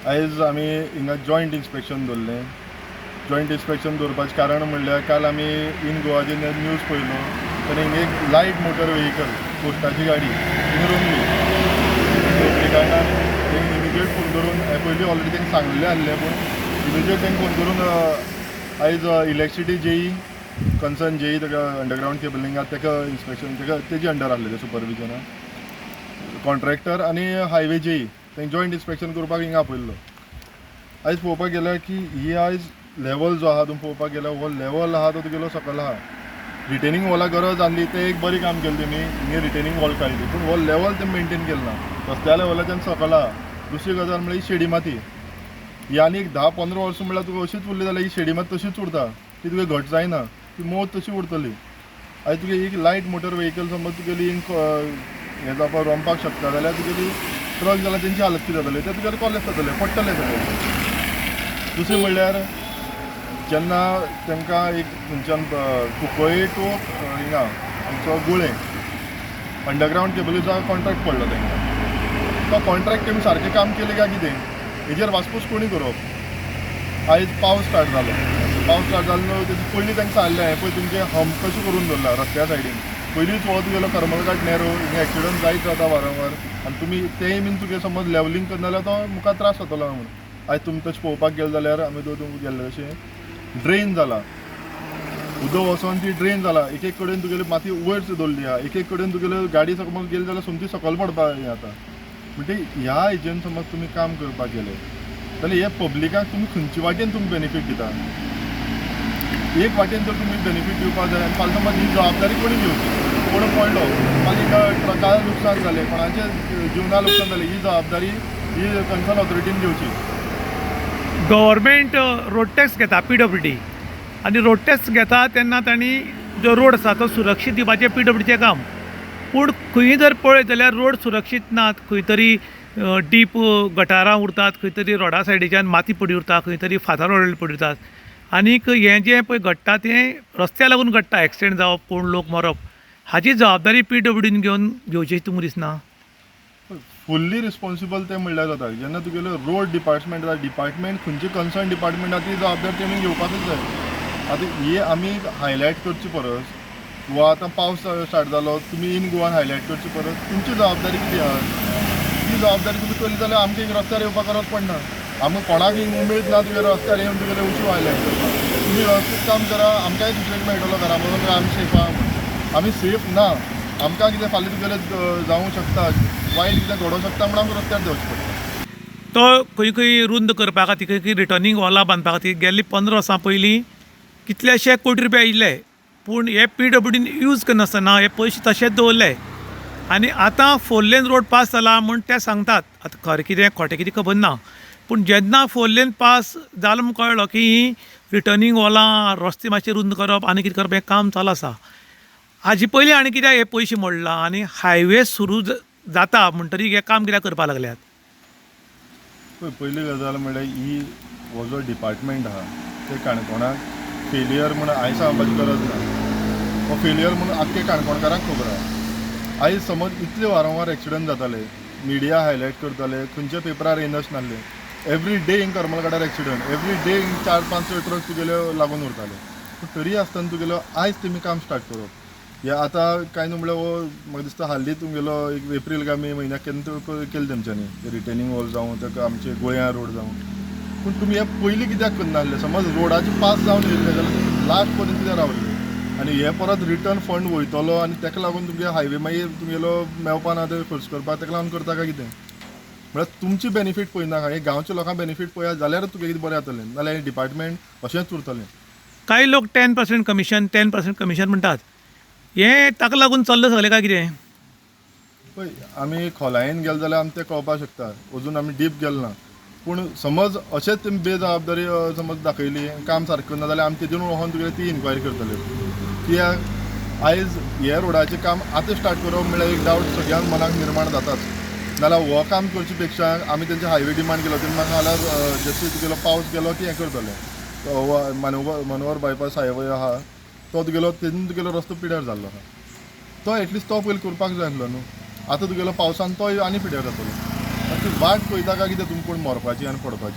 आयज आमी हिंगा जॉयंट इन्स्पेक्शन दवरलें. जॉयंट इन्स्पेक्शन दवरपाचें कारण म्हणल्यार काल आमी इन गोवा जेन्ना न्यूज पळयलो तेन्ना हिंगा एक लायट मोटर व्हेहिकल पोस्टाची गाडी हिंगा रोवली. ते कारणान तेंक इमिजिएट फोन करून पयलीं ऑलरेडी तेंका सांगलेलें आहलें, पूण इमिजिएट तेंका फोन करून आयज इलेक्ट्रिसिटी जेई कन्सर्न जेई ताका अंडरग्रावंड केबलिंगाक ताका इन्स्पेक्शन तेजी अंडर आहलें तें सुपरविजनान कॉन्ट्रॅक्टर आनी हायवे जेई तेंक जॉयंट इन्स्पेक्शन करपाक हिंगा आपयल्लो. आयज पळोवपाक गेल्यार की ही आयज लेवल जो आहा तो पळोवपाक गेल्यार हो लेवल आहा तो तुगेलो सकयल आहा. रिटेनिंग वॉला गरज आसली ते एक बरी काम केलें तेमी, हिंगा रिटेनिंग वॉल काडली, पूण हो लेवल तेमी मेंटेन केलो ना. रस्त्या लेवलाच्यान सकयल आहा. दुसरी गजाल म्हळ्यार ही शेडी माती ही आनी एक 10-15 वर्सां म्हळ्यार तुका अशीच उरली जाल्यार ही शेडी माती तशीच उरता, ती तुका घट जायना, ती मोव तशी उरतली. आयज तुगे एक लायट मोटर व्हेहिकल समज तुगेली हें जावपाक रोंवपाक शकता जाल्यार तुगेली ट्रक जाल्यार तेंची हालत कितें जातली, ते तुगेले कॉलेज जातले, पडटले सगळे. दुसरें म्हणल्यार जेन्ना तांकां एक थंयच्यान कुंकळ्ळे टू हिंगा आमचो गुळे अंडरग्रावंड केबलीचो कॉन्ट्रॅक्ट पडलो तांकां. तो कॉन्ट्रॅक्ट तेमी सारकें काम केलें काय कितें हेजेर वासपूस कोणी करप. आयज पावस स्टार्ट जालो न्हू, तेजे पयलीं तांकां सांगलें हें पळय तुमचें हंप कशें करून दवरला रस्त्या सायडीन. पयलींच वत गेलो करमलघाट नेरो हिंगा एक्सिडंट जायत रावता वारंवार, आनी तुमी तेंय बीन तुगे समज लेवलिंग करना जाल्यार तो मुखार त्रास जातलो म्हणून. आयज तुमी तशें पळोवपाक गेले जाल्यार आमी तुमकां गेल्ले तशें ड्रेन जाला, उदक वचोन ती ड्रेन जाला. एक एक कडेन तुगेली माती वयर दवरली आहा, एक एक कडेन तुगेले गाडी समज गेली जाल्यार सोमती सकयल पडपाक हें जाता. म्हणजे ह्या हेजेन समज तुमी काम करपाक गेले जाल्यार हे पब्लिकाक तुमी खंयचे वाटेन तुमी बेनिफीट दिता. एक वाटेन जर तुमी बेनिफीट दिवपाक जाय आनी फाल्यां समज ही जबाबदारी कोणी घेवची, कोण पडलो फाल्यां ट्रकां लुकसाण जालें, कोणाचें जिवना लुकसाण जालें, ही जबाबदारी ही कन्सर्न ऑथॉरिटीन घेवची. गव्हर्मेंट रोड टॅक्स घेता PWD आनी रोड टॅक्स घेता तेन्ना तांणी जो रोड आसा तो सुरक्षीत दिवपाचें PWDचें काम. पूण खंय जर पळयत जाल्यार रोड सुरक्षीत नात, खंय तरी डीप गटारां उरतात, खंय तरी रोडा सायडीच्यान माती पडी उरता, खंय तरी फातर रोड पडी उरतात. आनीक हें जें पळय घडटा तें रस्त्या लागून घडटा, एक्सिडेंट जावप, कोण लोक मरप, हाची जबाबदारी PWDन घेवची तुमकां दिसना? फुल्ली रिस्पॉन्सिबल ते म्हणल्यार जाता. जेन्ना तुगेलो रोड डिपार्टमेंट आसा, डिपार्टमेंट खंयची कन्सर्न डिपार्टमेंट आहा ती जबाबदारी तेमी घेवपाकूच जाय. आतां ही आमी हायलायट करची परस वा आतां पावस स्टार्ट जालो तुमी इन गोवान हायलायट करची परस तुमची जबाबदारी कितें आहा ती जबाबदारी तुमी केली जाल्यार आमकां हिंगा रस्त्यार येवपाक गरज पडना. आमकां कोणाक हिंगा उमेद ना तुगेले रस्त्यार येवन तुगेले उशीव हायलायट करपाक. तुमी वेवस्थीत काम करा, आमकांय दुसऱ्याक मेळटलो घरा बरोबर आमी सेफ आहा म्हणून. आमी सेफ ना, आमकां कितें फाल्यां तुगेलें जावंक शकता, वायट कितें घडोवंक शकता म्हणून आमकां रस्त्यार देंवचें पडटा. तो खंय खंय रुंद करपा खातीर, खंय खंय रिटर्निंग वॉलां बांदपा खातीर गेल्ली 15 वर्सां पयलीं कितलेशे कोटी रुपया आयिल्ले, पूण हे PWDन यूज करनासतना हे पयशे तशेंच दवरले. आनी आतां 4 लेन रोड पास जाला म्हूण ते सांगतात, आतां खरें कितें खोटें कितें खबर ना, पूण जेन्ना 4 लेन पास जालो म्हूण कळ्ळो की रिटर्निंग वॉलां, रस्ते मातशे रुंद करप आनी कितें करप हें काम चालू आसा. हाजे पयलीं आनी कित्याक हे पयशे मोडला आनी हायवे सुरू जाता म्हणटरी हे काम कित्याक करपाक लागल्यात? पयली गजाल म्हणल्यार ही हो जो डिपार्टमेंट आहा ते काणकोणाक फेलियर म्हणून आयज सांगपाची गरज ना. हो फेलियर म्हणून आख्खे काणकोणकारांक खबर आहा. आयज समज इतले वारंवार एक्सिडंट जाताले, मिडिया हायलायट करताले, खंयच्या पेपरार येयनाच नासले, एवरी डे हिंग करमलघाटार एक्सिडंट, एवरी डे हिंग 4-5 ट्रक तुगेले लागून उरताले. पूण तरी आसतना तुगेलो आयज तेमी काम स्टार्ट करप हे आतां कांय न्हू म्हळ्यार हो म्हाका दिसता हालीं तुमगेलो एक एप्रील काय मे म्हयन्याक केन्ना केलें तेमच्यांनी रिटेनिंग वॉल जावं ताका आमचे गोंया रोड जावं. पूण तुमी हे पयलीं कित्याक करना आसलें? समज रोडाचे पास जावन येयल्ले जाल्यार लास्ट पर्यंत कित्याक रावले आनी हे परत रिटर्न फंड वयतलो आनी ताका लागून तुमगे हायवे मागीर तुमगेलो मेवपा ना ते खर्च करपाक ताका लागून करता काय कितें? म्हळ्यार तुमची बेनिफीट पळयनाका, हे गांवच्या लोकांक बेनिफीट पळयात जाल्यार तुगे कितें बरें जातलें, नाल्यार हे डिपार्टमेंट अशेंच उरतलें. कांय लोक 10% कमिशन 10% कमिशन म्हणटात, हें ताका लागून चल्लें सगलें काय कितें? पळय आमी खोलायेन गेले जाल्यार आमी तें कळपाक शकता, अजून आमी डीप गेले ना. पूण समज अशेंच तेमी बेजबाबदारी समज दाखयली, काम सारकें करना जाल्यार आमी तेजेर वचोन तुगेले ती इन्क्वायरी करतले. कित्याक आयज हे रोडाचें काम आतां स्टार्ट करप म्हळ्यार एक डावट सगळ्यांक मनाक निर्माण जाताच. नाल्यार हो काम करचे पेक्षा आमी तेंचे हायवे डिमांड केलो, तेमी म्हाका जाल्यार जसो तुगेलो पावस गेलो की हें करतले. मनोहर बायपास हायवे आहा तो तुगेलो तेतून तुगेलो रस्तो पिड्यार जाल्लो आहा, तो एटलिस्ट तो पयलीं करपाक जाय आसलो न्हू. आतां तुगेलो पावसान तो आनी पिड्यार जातलो. ती वाट पळयता काय कितें तुमी कोण मरपाची आनी पडपाची